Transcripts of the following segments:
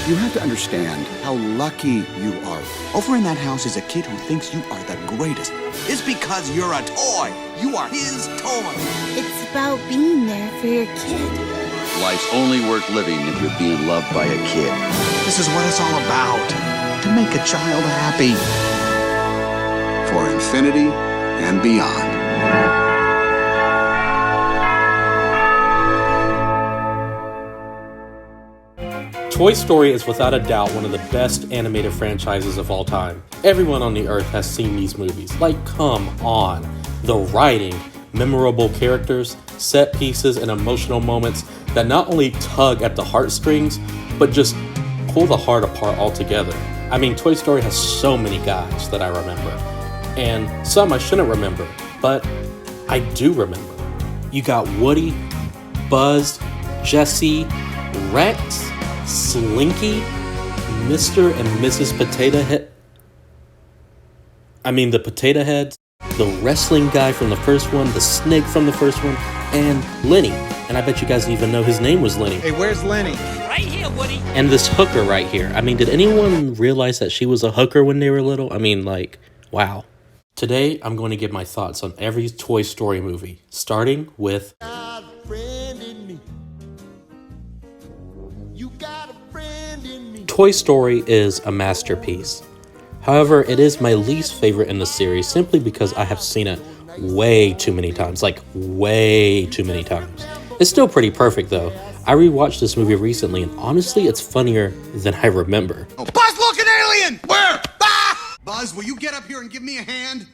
You have to understand how lucky you are. Over in that house is a kid who thinks you are the greatest. It's because you're a toy. You are his toy. It's about being there for your kid. Life's only worth living if you're being loved by a kid. This is what it's all about. To make a child happy. For infinity and beyond. Toy Story is without a doubt one of the best animated franchises of all time. Everyone on the earth has seen these movies. Like, come on. The writing, memorable characters, set pieces, and emotional moments that not only tug at the heartstrings, but just pull the heart apart altogether. I mean, Toy Story has so many guys that I remember. And some I shouldn't remember, but I do remember. You got Woody, Buzz, Jessie, Rex, Slinky, Mr. and Mrs. Potato Head. I mean, the Potato Heads, the wrestling guy from the first one, the snake from the first one, and Lenny. And I bet you guys didn't even know his name was Lenny. Hey, where's Lenny? Right here, Woody. And this hooker right here. I mean, did anyone realize that she was a hooker when they were little? I mean, like, wow. Today, I'm going to give my thoughts on every Toy Story movie, starting with Toy Story is a masterpiece. However, it is my least favorite in the series simply because I have seen it way too many times, like way too many times. It's still pretty perfect though. I rewatched this movie recently and honestly it's funnier than I remember. Oh, Buzz, look, an alien! Where? Ah! Buzz, will you get up here and give me a hand?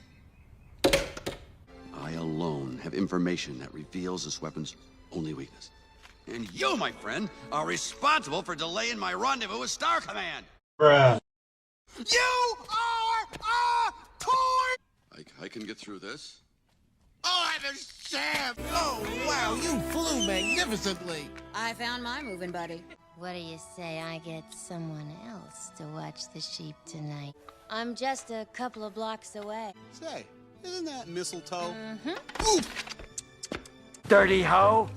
I alone have information that reveals this weapon's only weakness. And you, my friend, are responsible for delaying my rendezvous with Star Command. Bruh. You are a toy! I can get through this. Oh, I'm a sham! Oh, wow, you flew magnificently. I found my moving buddy. What do you say I get someone else to watch the sheep tonight? I'm just a couple of blocks away. Say, isn't that mistletoe? Mm-hmm. Ooh. Dirty hoe.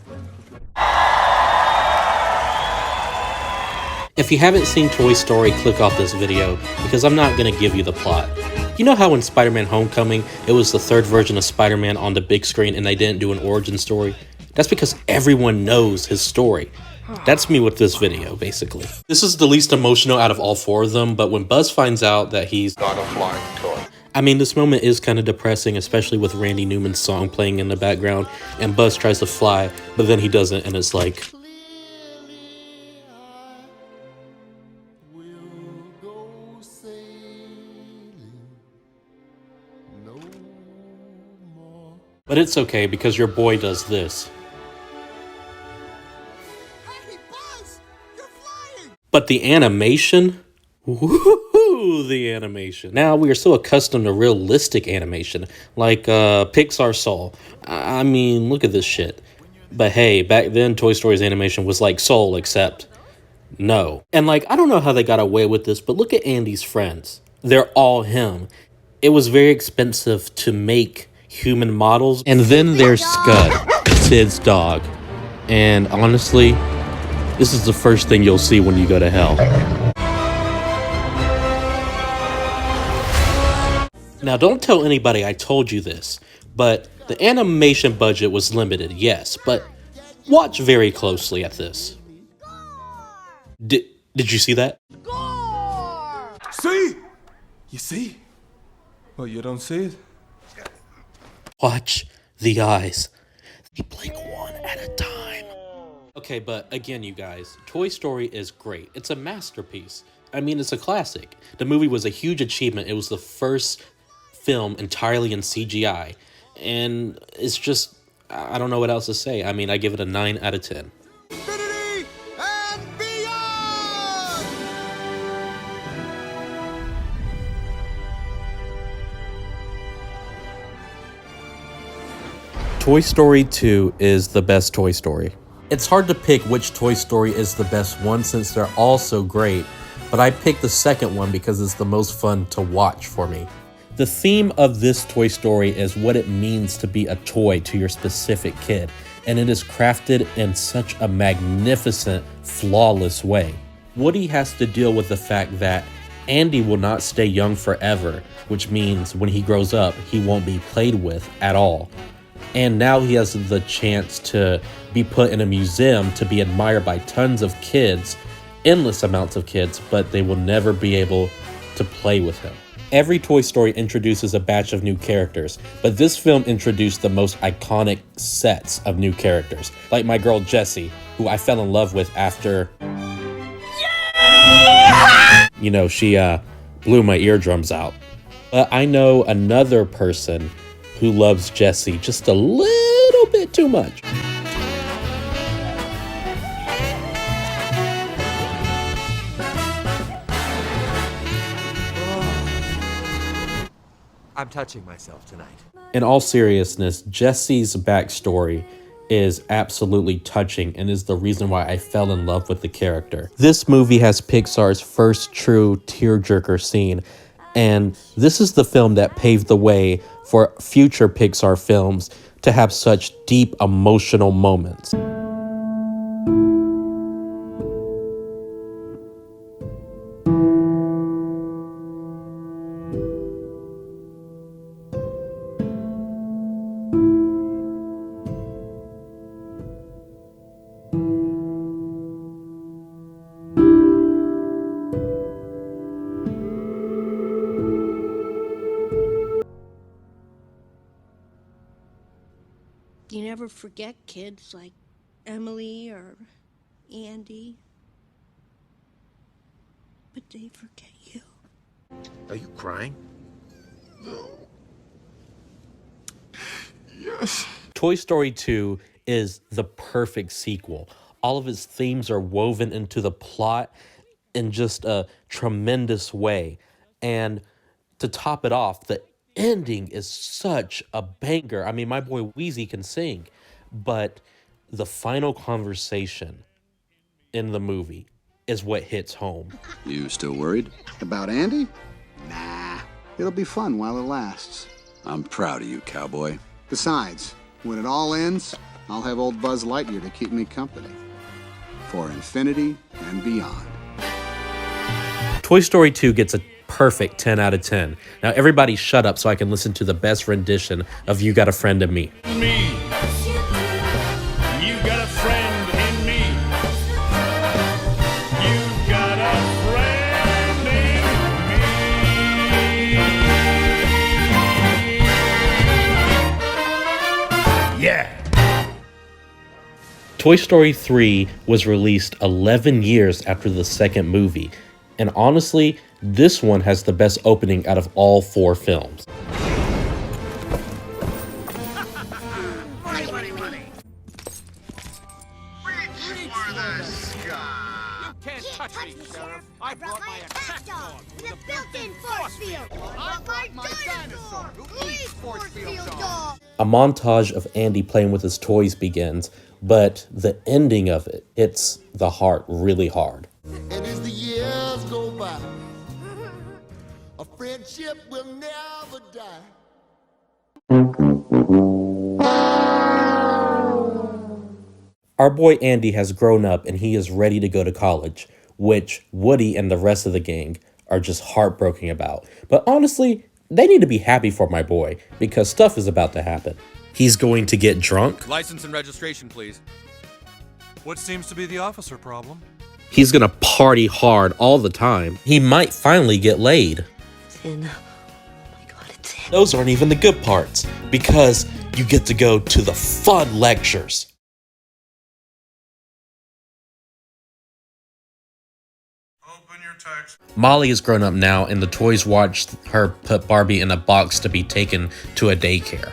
If you haven't seen Toy Story, click off this video because I'm not going to give you the plot. You know how in Spider-Man Homecoming, it was the third version of Spider-Man on the big screen and they didn't do an origin story? That's because everyone knows his story. That's me with this video, basically. This is the least emotional out of all four of them, but when Buzz finds out that he's Got a flying toy. I mean, this moment is kind of depressing, especially with Randy Newman's song playing in the background, and Buzz tries to fly, but then he doesn't, and it's like... But it's okay, because your boy does this. Hey, Buzz! You're flying! But the animation? Woohoo, the animation. Now, we are so accustomed to realistic animation, like Pixar Soul. I mean, look at this shit. But hey, back then, Toy Story's animation was like Soul, except no. And like, I don't know how they got away with this, but look at Andy's friends. They're all him. It was very expensive to make human models. And then there's Scud, Sid's dog. And honestly, this is the first thing you'll see when you go to hell. Now, don't tell anybody I told you this, but the animation budget was limited, yes, but watch very closely at this. Did you see that? See? You see? Well, you don't see it? Watch the eyes. They blink one at a time. Okay, but again, you guys, Toy Story is great. It's a masterpiece. I mean, it's a classic. The movie was a huge achievement. It was the first film entirely in CGI. And it's just, I don't know what else to say. I mean, I give it a 9 out of 10. Infinity and beyond! Toy Story 2 is the best Toy Story. It's hard to pick which Toy Story is the best one since they're all so great, but I picked the second one because it's the most fun to watch for me. The theme of this Toy Story is what it means to be a toy to your specific kid, and it is crafted in such a magnificent, flawless way. Woody has to deal with the fact that Andy will not stay young forever, which means when he grows up, he won't be played with at all. And now he has the chance to be put in a museum to be admired by tons of kids, endless amounts of kids, but they will never be able to play with him. Every Toy Story introduces a batch of new characters, but this film introduced the most iconic sets of new characters, like my girl Jessie, who I fell in love with after... You know, she blew my eardrums out. But I know another person who loves Jessie just a little bit too much. I'm touching myself tonight. In all seriousness, Jessie's backstory is absolutely touching and is the reason why I fell in love with the character. This movie has Pixar's first true tearjerker scene, and this is the film that paved the way for future Pixar films to have such deep emotional moments. You never forget kids like Emily or Andy. But they forget you. Are you crying? Yes. Toy Story 2 is the perfect sequel. All of its themes are woven into the plot in just a tremendous way. And to top it off, the ending is such a banger. I mean, my boy Wheezy can sing, but the final conversation in the movie is what hits home. You still worried? About Andy? Nah. It'll be fun while it lasts. I'm proud of you, cowboy. Besides, when it all ends, I'll have old Buzz Lightyear to keep me company. For infinity and beyond. Toy Story 2 gets a perfect 10 out of 10. Now everybody shut up so I can listen to the best rendition of You Got a Friend in Me. Me. You got a friend in me. You got a friend in me. Yeah. Toy Story 3 was released 11 years after the second movie, and honestly, this one has the best opening out of all 4 films. Money, money, money. Reach for the sky. You can't touch me, Sheriff. I brought my attack dog with a built-in force field. I brought my dinosaur who eats force field dog. A montage of Andy playing with his toys begins, but the ending of it hits the heart really hard. And as the years go by, a friendship will never die. Our boy Andy has grown up and he is ready to go to college, which Woody and the rest of the gang are just heartbroken about. But honestly, they need to be happy for my boy because stuff is about to happen. He's going to get drunk. License and registration, please. What seems to be the officer problem? He's gonna party hard all the time. He might finally get laid. It's in. Oh my God, it's in. Those aren't even the good parts because you get to go to the fun lectures. Open your text. Molly is grown up now and the toys watch her put Barbie in a box to be taken to a daycare.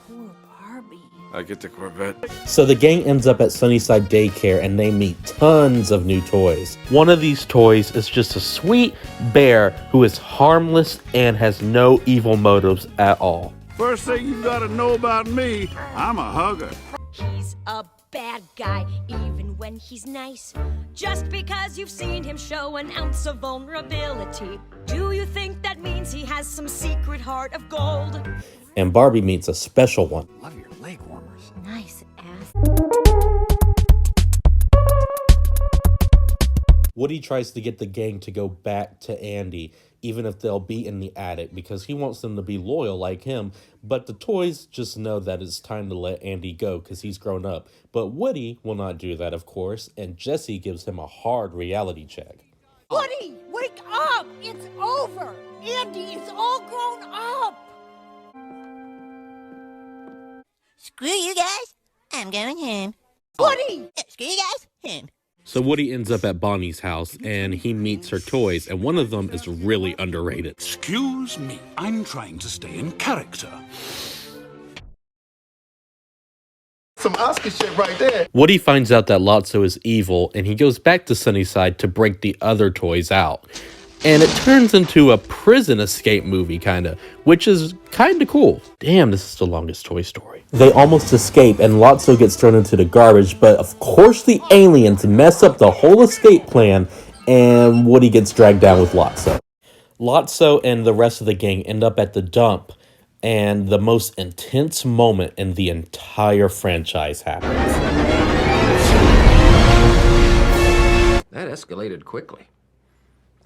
Poor Barbie. I get the Corvette. So the gang ends up at Sunnyside Daycare and they meet tons of new toys. One of these toys is just a sweet bear who is harmless and has no evil motives at all. First thing you gotta know about me, I'm a hugger. He's a bad guy, even when he's nice. Just because you've seen him show an ounce of vulnerability, do you think that means he has some secret heart of gold? And Barbie meets a special one. Love your leg warmers. Nice ass. Woody tries to get the gang to go back to Andy, even if they'll be in the attic, because he wants them to be loyal like him. But the toys just know that it's time to let Andy go because he's grown up. But Woody will not do that, of course, and Jesse gives him a hard reality check. Woody, wake up! It's over! Andy is all grown up! Screw you guys. I'm going home. Woody! Screw you guys. Home. So Woody ends up at Bonnie's house, and he meets her toys, and one of them is really underrated. Excuse me, I'm trying to stay in character. Some Oscar shit right there. Woody finds out that Lotso is evil, and he goes back to Sunnyside to break the other toys out. And it turns into a prison escape movie, kinda, which is kinda cool. Damn, this is the longest Toy Story. They almost escape, and Lotso gets thrown into the garbage, but of course the aliens mess up the whole escape plan, and Woody gets dragged down with Lotso. Lotso and the rest of the gang end up at the dump, and the most intense moment in the entire franchise happens. That escalated quickly.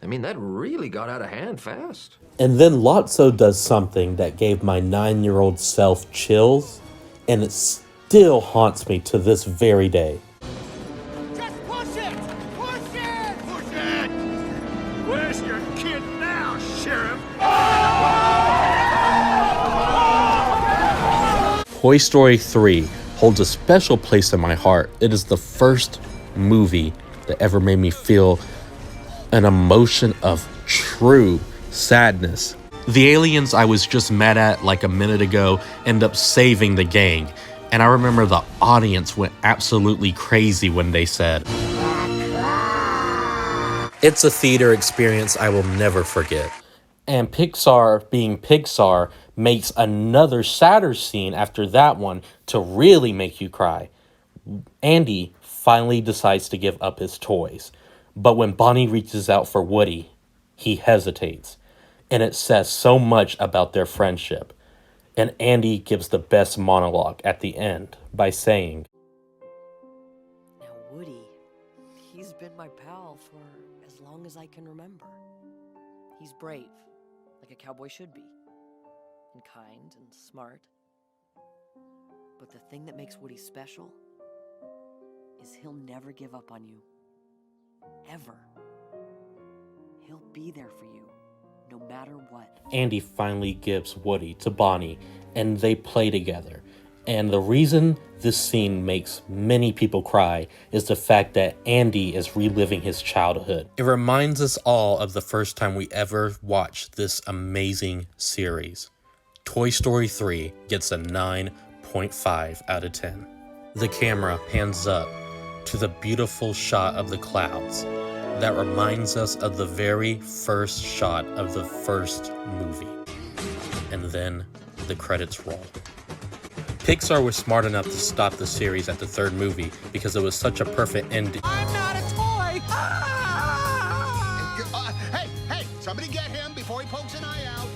I mean, that really got out of hand fast. And then Lotso does something that gave my 9-year-old self chills, and it still haunts me to this very day. Just push it! Push it! Push it! Where's your kid now, Sheriff? Toy Story 3 holds a special place in my heart. It is the first movie that ever made me feel an emotion of true sadness. The aliens I was just mad at like a minute ago end up saving the gang. And I remember the audience went absolutely crazy when they said, "It's a theater experience I will never forget." And Pixar, being Pixar, makes another sadder scene after that one to really make you cry. Andy finally decides to give up his toys. But when Bonnie reaches out for Woody, he hesitates. And it says so much about their friendship. And Andy gives the best monologue at the end by saying, "Now Woody, he's been my pal for as long as I can remember. He's brave, like a cowboy should be, and kind and smart. But the thing that makes Woody special is he'll never give up on you. Ever. He'll be there for you, no matter what." Andy finally gives Woody to Bonnie, and they play together. And the reason this scene makes many people cry is the fact that Andy is reliving his childhood. It reminds us all of the first time we ever watched this amazing series. Toy Story 3 gets a 9.5 out of 10. The camera pans up to the beautiful shot of the clouds that reminds us of the very first shot of the first movie. And then the credits roll. Pixar was smart enough to stop the series at the third movie because it was such a perfect ending. I'm not a toy! Hey, somebody get him before he pokes an eye out.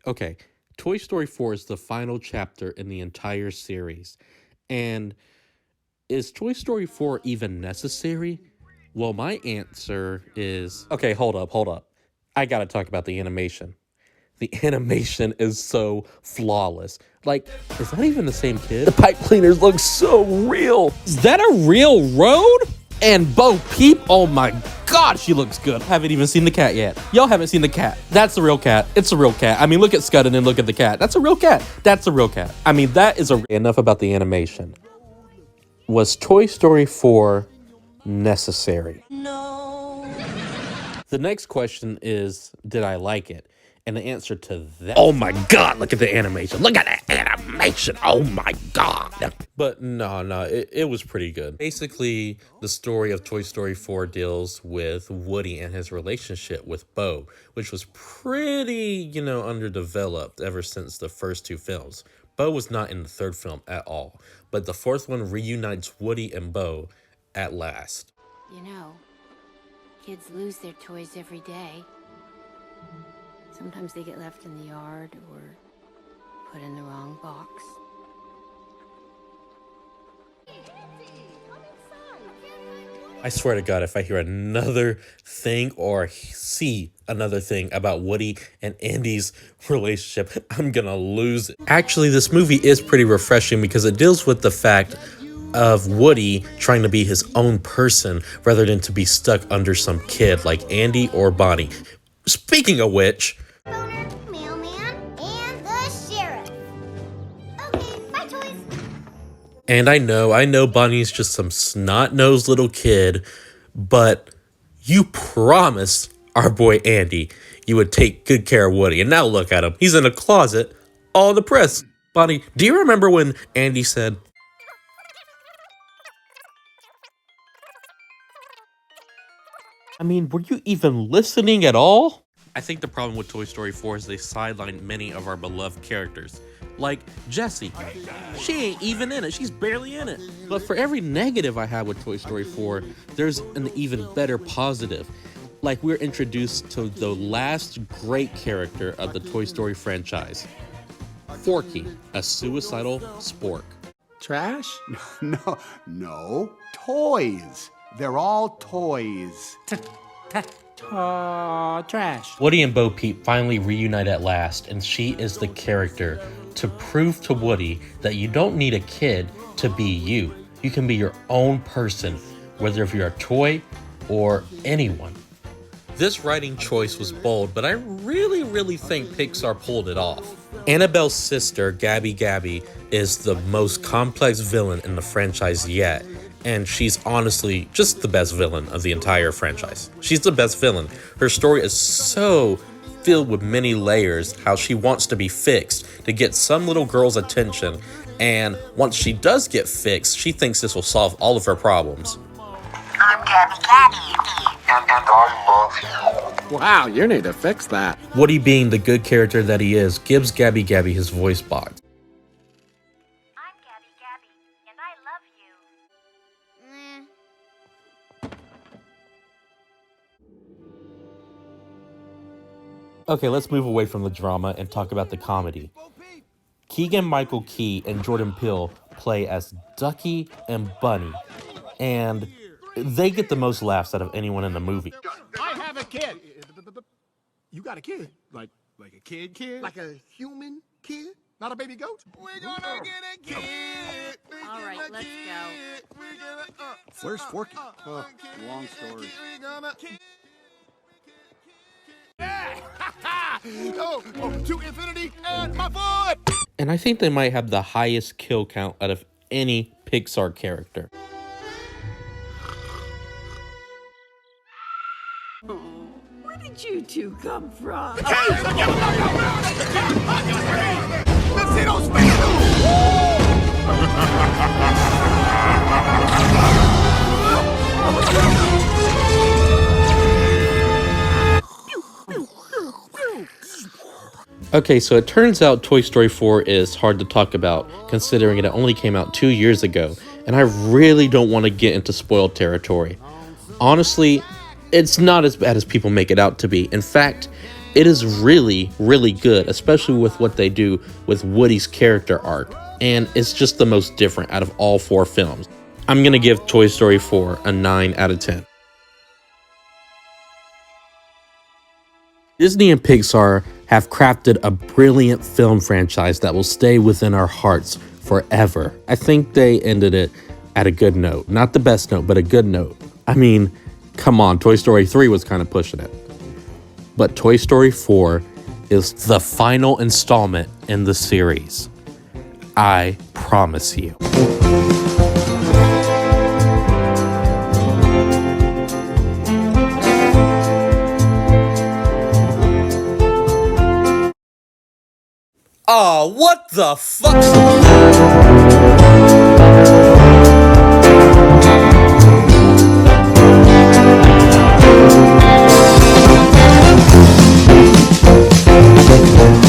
Okay. Toy Story 4 is the final chapter in the entire series. And is Toy Story 4 even necessary? Well, my answer is... Okay, hold up. I gotta talk about the animation. The animation is so flawless. Like, is that even the same kid? The pipe cleaners look so real. Is that a real road? And Bo Peep, oh my God, she looks good. Haven't even seen the cat yet. Y'all haven't seen the cat. That's a real cat. It's a real cat. I mean, look at Scud and then look at the cat. That's a real cat. I mean, that is enough about the animation. Was Toy Story 4 necessary? No. The next question is, did I like it? And the answer to that... Oh my God, look at the animation. Look at that animation. Oh my God. But no, it was pretty good. Basically, the story of Toy Story 4 deals with Woody and his relationship with Bo, which was pretty, underdeveloped ever since the first two films. Bo was not in the third film at all, but the fourth one reunites Woody and Bo at last. Kids lose their toys every day. Sometimes they get left in the yard or put in the wrong box. I swear to God, if I hear another thing or see another thing about Woody and Andy's relationship, I'm gonna lose it. Actually, this movie is pretty refreshing because it deals with the fact of Woody trying to be his own person rather than to be stuck under some kid like Andy or Bonnie. Speaking of which... Mailman, and the sheriff. Okay, bye, toys. And I know Bonnie's just some snot-nosed little kid, but you promised our boy Andy you would take good care of Woody. And now look at him. He's in a closet, all depressed. Bonnie, do you remember when Andy said, I mean, were you even listening at all? I think the problem with Toy Story 4 is they sidelined many of our beloved characters. Like Jessie. She ain't even in it. She's barely in it. But for every negative I have with Toy Story 4, there's an even better positive. Like we're introduced to the last great character of the Toy Story franchise. Forky, a suicidal spork. Trash? No. Toys. They're all toys. Trash. Woody and Bo Peep finally reunite at last, and she is the character to prove to Woody that you don't need a kid to be you. You can be your own person, whether if you're a toy or anyone. This writing choice was bold, but I really think Pixar pulled it off. Annabelle's sister, Gabby, is the most complex villain in the franchise yet. And she's honestly just the best villain of the entire franchise. She's the best villain. Her story is so filled with many layers, how she wants to be fixed to get some little girl's attention. And once she does get fixed, she thinks this will solve all of her problems. I'm Gabby, and I love you. Wow, you need to fix that. Woody, being the good character that he is, gives Gabby his voice box. Okay, let's move away from the drama and talk about the comedy. Keegan-Michael Key and Jordan Peele play as Ducky and Bunny, and they get the most laughs out of anyone in the movie. I have a kid. You got a kid? Like a kid? Like a human kid? Not a baby goat? We're gonna get a kid. All right, let's go. Where's Forky? Long story. To infinity and my foot! And I think they might have the highest kill count out of any Pixar character. Where did you two come from? Let's see those faces! Okay, so it turns out Toy Story 4 is hard to talk about, considering it only came out 2 years ago, and I really don't want to get into spoiled territory. Honestly, it's not as bad as people make it out to be. In fact, it is really good, especially with what they do with Woody's character arc, and it's just the most different out of all 4 films. I'm gonna give Toy Story 4 a 9 out of 10. Disney and Pixar have crafted a brilliant film franchise that will stay within our hearts forever. I think they ended it at a good note. Not the best note, but a good note. I mean, come on, Toy Story 3 was kind of pushing it. But Toy Story 4 is the final installment in the series. I promise you. Aw, what the fuck?